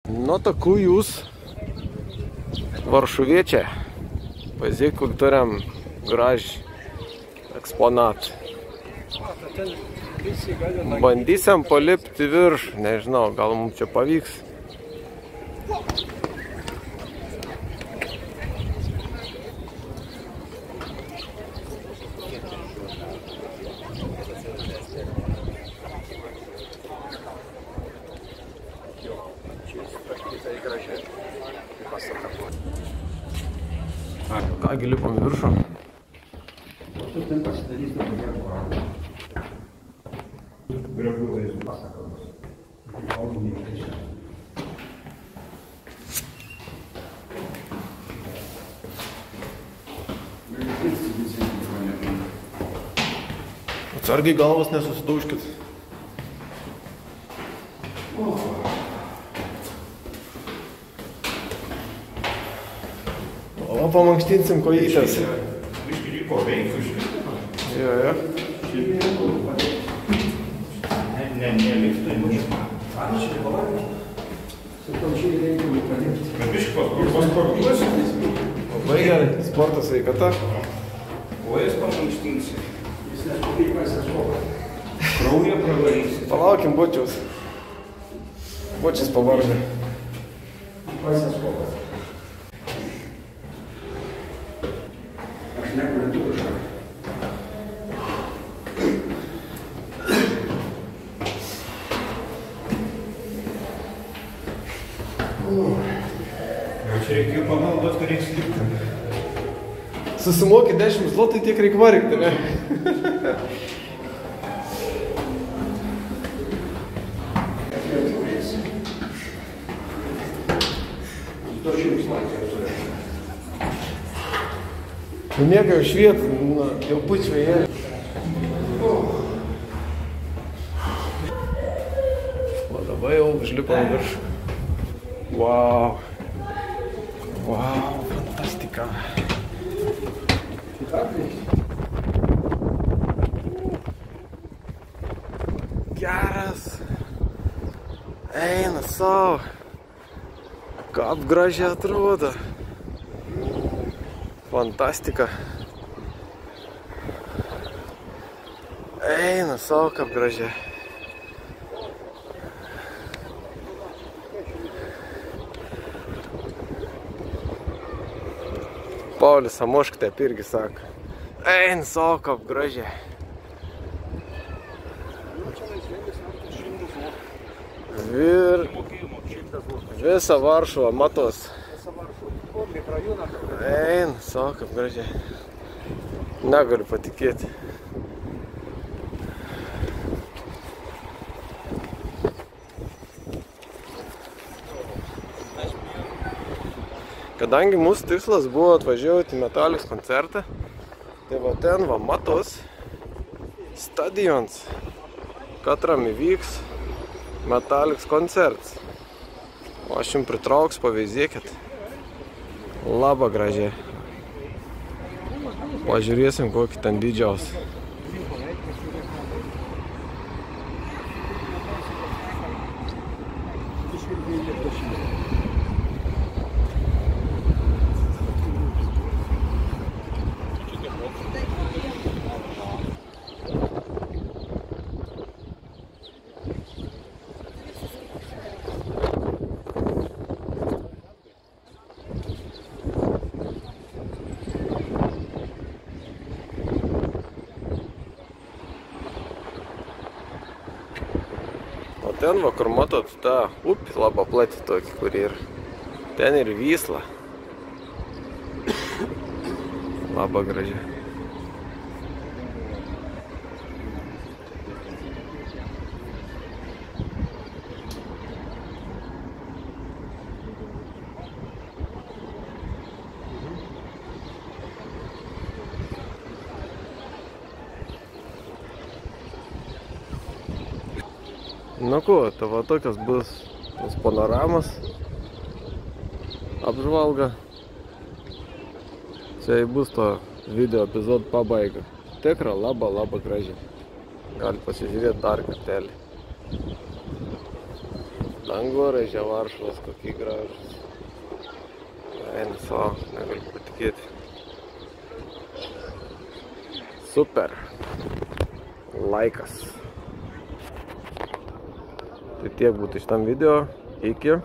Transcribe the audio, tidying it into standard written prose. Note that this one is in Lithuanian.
Nu, takų jūs Varšuviečiai. Pažiūrėk, kur turim gražį eksponatą. Bandysim palipti virš, nežinau, gal mums čia pavyks. Kągi lipam į viršų. Atsargiai galvas nesusidaužkit. O pamankštinsim kojytes. Jo. Labai gerai, sporto sveikata. Kojas pamankštinsi. Kraują pravarysi. Palaukim bučiaus. Bučias pavargė. Čia reikėjo pamaldos, kad reikia skirti. Susimokė 10 zlotų, tiek reikia vargti, ne? Mėga jau šviet, jau pučvėje. O dabar jau užlipam virš. Wow. Wow, fantastika. Geras. Eina savo. Kaip gražiai atrodo. Fantastika. Eina savo, kaip gražiai. Paulius Samošk taip irgi sako. Eina savo, kaip gražiai. Visa Varšuva matos. Eina savo, kaip gražiai. Negaliu patikėti. Kadangi mūsų tikslas buvo atvažiuoti į Metallics koncertą, tai va ten va matos stadions, katram įvyks Metallics koncertas. O aš jums pritrauks, pavyzdėkit. Labai gražiai. Pažiūrėsim, kokį ten didžiausią. O ten va, kur matot tą upį labai plati tokį, kur yra. Ten ir Vysla. Labai gražiai. Nu ko, tai va tokios bus tos panoramos apžvalga. Čia bus to video epizodų pabaiga. Tikra labai gražiai. Gali pasižiūrėti dar kartelį. Dangoraižiai Varšuvos, kokie gražus. Eina savo, negaliu patikėti. Super. Laikas. Tai tiek būtų šitam video. Iki.